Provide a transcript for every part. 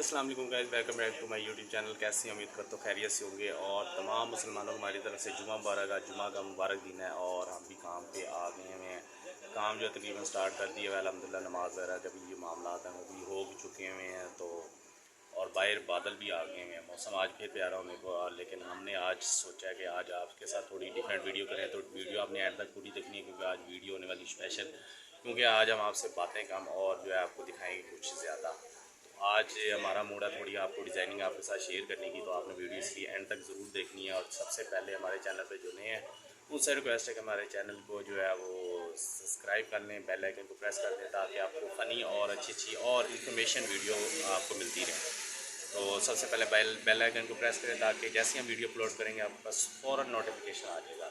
अस्सलाम वालेकुम guys, welcome back to my YouTube channel. कैसे हैं? उम्मीद करता हूँ खैरियत से होंगे और तमाम मुसलमानों को हमारी तरफ से जुमा मुबारक। आज जुमा का मुबारक दिन है और हम भी काम पे आ गए हैं। काम जो तकरीबन स्टार्ट कर दिया है अल्हम्दुलिल्लाह। नमाज वगैरह के भी ये मामला हैं वो भी हो चुके हुए हैं। तो और बाहर बादल भी आ गए हैं, मौसम आज फिर प्यारा होने को। लेकिन हमने आज सोचा कि आज आपके साथ थोड़ी डिफरेंट वीडियो करें, तो वीडियो आपने एंड तक पूरी देखनी है क्योंकि आज वीडियो होने वाली स्पेशल। क्योंकि आज हम आपसे बातें कम और जो है आपको दिखाएंगे कुछ ज़्यादा। आज हमारा मूड है थोड़ी आपको डिज़ाइनिंग आपके साथ शेयर करने की, तो आपने वीडियो इसकी एंड तक ज़रूर देखनी है। और सबसे पहले हमारे चैनल पे जो नए हैं उनसे रिक्वेस्ट है कि हमारे चैनल को जो है वो सब्सक्राइब कर लें, बेल आइकन को प्रेस कर दें ताकि आपको फ़नी और अच्छी और इन्फॉर्मेशन वीडियो आपको मिलती रहे। तो सबसे पहले बेल आइकन को प्रेस करें ताकि जैसे हम वीडियो अपलोड करेंगे आपके पास फ़ौरन नोटिफिकेशन आ जाएगा।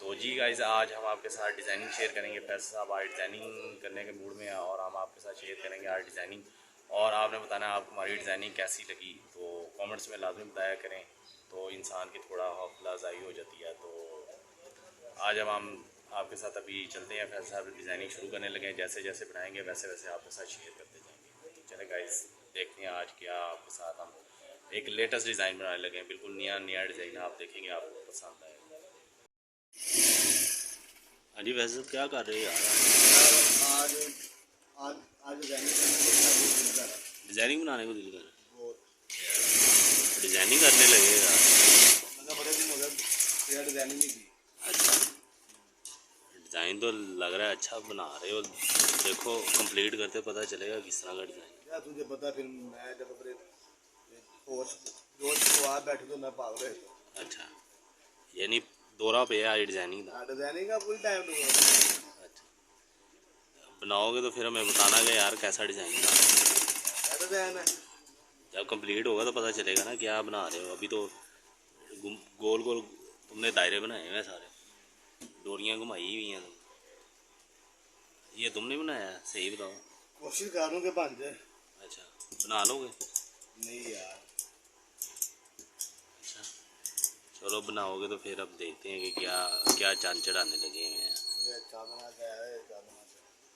तो जी गाइज़, आज हम आपके साथ डिज़ाइनिंग शेयर करेंगे। फैसल साहब आज डिज़ाइनिंग करने के मूड में है और हम आपके साथ शेयर करेंगे आज डिज़ाइनिंग। और आपने बताना आपको हमारी डिज़ाइनिंग कैसी लगी, तो कमेंट्स में लाजमी बताया करें, तो इंसान की थोड़ा हौसला अफजाई हो जाती है। तो आज हम आपके साथ अभी चलते हैं, फैसल साहब डिज़ाइनिंग शुरू करने लगे हैं। जैसे जैसे बनाएंगे वैसे वैसे आपके साथ शेयर करते जाएंगे। तो चले गाइस, देखते हैं आज क्या आपके साथ हम एक लेटेस्ट डिज़ाइन बनाने लगे हैं। बिल्कुल नया नया डिज़ाइन आप देखेंगे, आपको पसंद आएगा। हाँ जी, वैसे क्या कर रहे हैं यार? आज आज आज डिज़ाइनिंग बनाने को दिल कर डिज़ाइनिंग करने लगे यार। बड़े दिन हो गए डिज़ाइनिंग नहीं की। अच्छा, डिज़ाइन तो लग रहा है अच्छा बना रहे हो। देखो कंप्लीट करते पता चलेगा किस तरह का डिज़ाइन। यार तुझे पता, फिर मैं जब अपने रोज बैठे तो मैं पागल है। अच्छा, यानी दौरा पे है डिज़ाइनिंग का फुल टाइम। अच्छा, बनाओगे तो फिर हमें बताना कि यार कैसा डिज़ाइन है। जब कंप्लीट होगा तो पता चलेगा ना क्या बना रहे हो। अभी तो गोल गोल तुमने दायरे बनाए हुए सारे, डोरियां घुमाई हुई हैं। ये तुमने बनाया है? सही बताओ। कोशिश कर रहा हूँ कि बन जाए। अच्छा, बना लोगे? नहीं यार। अच्छा, चलो बनाओगे तो फिर अब देखते हैं कि क्या क्या चांद चढ़ाने लगे हैं।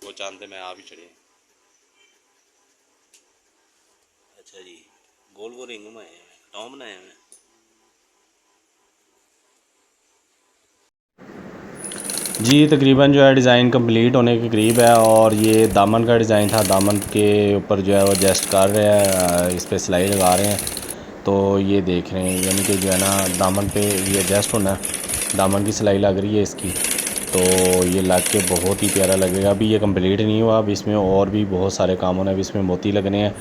वो चांद में आप ही चढ़े। अच्छा जी, गोल गोल रिंग घुमाए हैं, खटाव बनाए हुए हैं। जी तकरीबन जो है डिज़ाइन कंप्लीट होने के करीब है और ये दामन का डिज़ाइन था। दामन के ऊपर जो है वो एडजस्ट कर रहे हैं, इस पर सिलाई लगा रहे हैं। तो ये देख रहे हैं, यानी कि जो है ना दामन पे ये एडजस्ट होना है। दामन की सिलाई लग रही है इसकी, तो ये लग के बहुत ही प्यारा लगेगा। अभी ये कंप्लीट नहीं हुआ, अब इसमें और भी बहुत सारे काम होने हैं। अभी इसमें मोती लगने हैं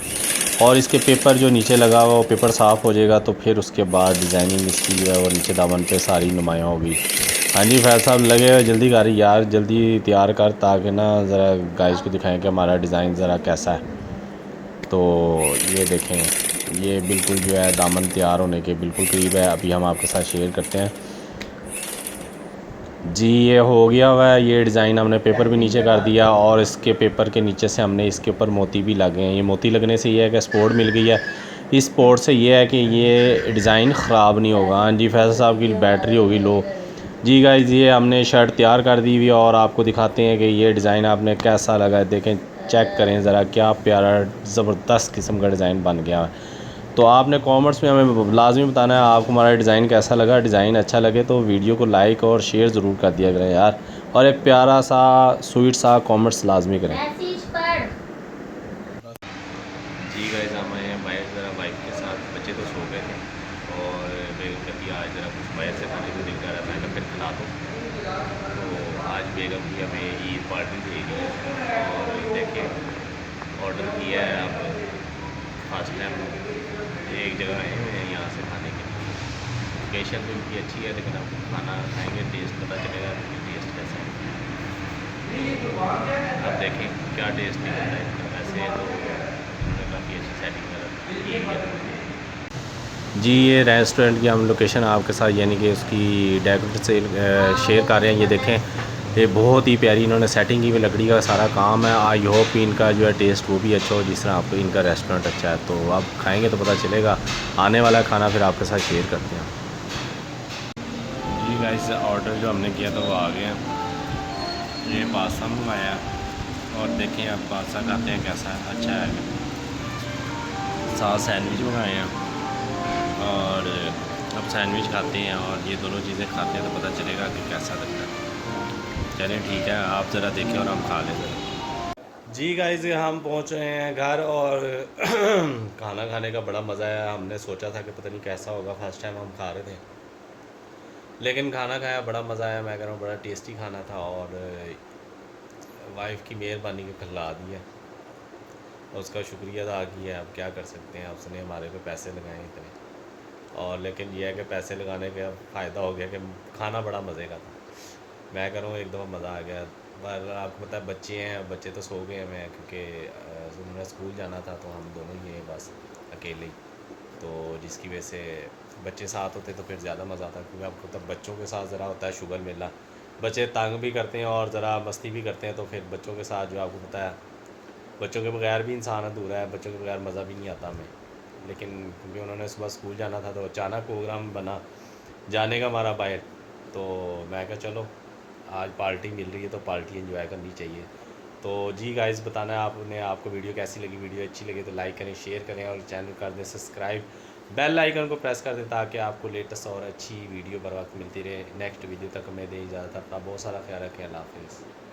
और इसके पेपर जो नीचे लगा हुआ वो पेपर साफ़ हो जाएगा, तो फिर उसके बाद डिज़ाइनिंग इसकी जो है वो नीचे दामन पे सारी नुमायाँ होगी। हाँ जी फैज़ साहब लगे हुए, जल्दी कर यार, जल्दी तैयार कर ताकि ना ज़रा गाइस को दिखाएं कि हमारा डिज़ाइन ज़रा कैसा है। तो ये देखें, ये बिल्कुल जो है दामन तैयार होने के बिल्कुल करीब है। अभी हम आपके साथ शेयर करते हैं। जी ये हो गया हुआ है, ये डिज़ाइन हमने पेपर भी नीचे कर दिया और इसके पेपर के नीचे से हमने इसके ऊपर मोती भी लगे हैं। ये मोती लगने से ये है कि स्पोर्ट मिल गई है। इस स्पोर्ट से ये है कि ये डिज़ाइन ख़राब नहीं होगा। हाँ जी फैसल साहब की बैटरी होगी लो। जी गाइस, ये हमने शर्ट तैयार कर दी हुई और आपको दिखाते हैं कि ये डिज़ाइन आपने कैसा लगा। देखें, चेक करें ज़रा, क्या प्यारा ज़बरदस्त किस्म का डिज़ाइन बन गया है। तो आपने कमेंट्स में हमें लाजमी बताना है आपको हमारा डिज़ाइन कैसा लगा। डिज़ाइन अच्छा लगे तो वीडियो को लाइक और शेयर ज़रूर कर दिया करें यार, और एक प्यारा सा स्वीट सा कमेंट्स लाजमी करें। जी गाइस, हम आए हैं बाहर ज़रा वाइफ के साथ। बच्चे तो सो गए थे और बेगम कहती आज ज़रा कुछ बाहर से खाने को दिल कर रहा था, मैं फिर खिला दो। तो आज बेगम की हमें ईद पार्टी देगी और देखें ऑर्डर किया है। अब फर्स्ट टाइम एक जगह आए हुए हैं यहाँ से खाने के लिए। लोकेशन तो इनकी अच्छी है, लेकिन अब खाना खाएंगे टेस्ट पता चलेगा कि टेस्ट कैसा है। अब देखें क्या टेस्ट निकलता है इनका। वैसे तो इन्होंने काफ़ी अच्छी सेटिंग की है। जी ये रेस्टोरेंट की हम लोकेशन आपके साथ यानी कि उसकी डेकोरेट से शेयर कर रहे हैं। ये देखें, ये बहुत ही प्यारी इन्होंने सेटिंग की हुई, लकड़ी का सारा काम है। आई होप इनका जो है टेस्ट वो भी अच्छा हो जिस तरह आपको इनका रेस्टोरेंट अच्छा है। तो आप खाएंगे तो पता चलेगा। आने वाला खाना फिर आपके साथ शेयर करते हैं। जी गाइस, ऑर्डर जो हमने किया था वो आ गया। ये पास्ता मंगाया और देखें आप पास्ता खाते हैं कैसा है, अच्छा है। साथ सैंडविच मंगाए हैं और अब सैंडविच खाते हैं और ये दोनों चीज़ें खाते हैं तो पता चलेगा कि कैसा लगता है। चलें ठीक है, आप ज़रा देखें और हम खा लें ज़रा। जी गाइस, हम पहुंच रहे हैं घर और खाना खाने का बड़ा मज़ा आया। हमने सोचा था कि पता नहीं कैसा होगा, फर्स्ट टाइम हम खा रहे थे, लेकिन खाना खाया बड़ा मज़ा आया। मैं कह रहा हूँ बड़ा टेस्टी खाना था और वाइफ की मेहरबानी के खिला दिया, उसका शुक्रिया अदा किया। अब क्या कर सकते हैं, उसने हमारे पे पैसे लगाए इतने, और लेकिन यह है कि पैसे लगाने का फ़ायदा हो गया कि खाना बड़ा मज़े का था। मैं कह रहा हूँ एक दफ़ा मज़ा आ गया। पर आपको पता है बच्चे हैं, बच्चे तो सो गए हैं, मैं क्योंकि उन्होंने स्कूल जाना था तो हम दोनों ही हैं बस अकेले ही, तो जिसकी वजह से बच्चे साथ होते तो फिर ज़्यादा मज़ा आता, क्योंकि आपको तब बच्चों के साथ ज़रा होता है शुगर मेला। बच्चे तंग भी करते हैं और ज़रा मस्ती भी करते हैं, तो फिर बच्चों के साथ जो आपको पता है, बच्चों के बगैर भी इंसान अधूरा है, बच्चों के बगैर मज़ा भी नहीं आता हमें। लेकिन क्योंकि उन्होंने सुबह स्कूल जाना था तो अचानक प्रोग्राम बना जाने का हमारा बाहर, तो मैं कहा चलो आज पार्टी मिल रही है तो पार्टी एंजॉय करनी चाहिए। तो जी गाइस, बताना है आपने, आपको वीडियो कैसी लगी। वीडियो अच्छी लगी तो लाइक करें, शेयर करें और चैनल कर दें सब्सक्राइब, बेल आइकन को प्रेस कर दें ताकि आपको लेटेस्ट और अच्छी वीडियो बर वक्त मिलती रहे। नेक्स्ट वीडियो तक मैं दे इजाज़त, अपना बहुत सारा ख्याल रखें। अल्लाह हाफिज़।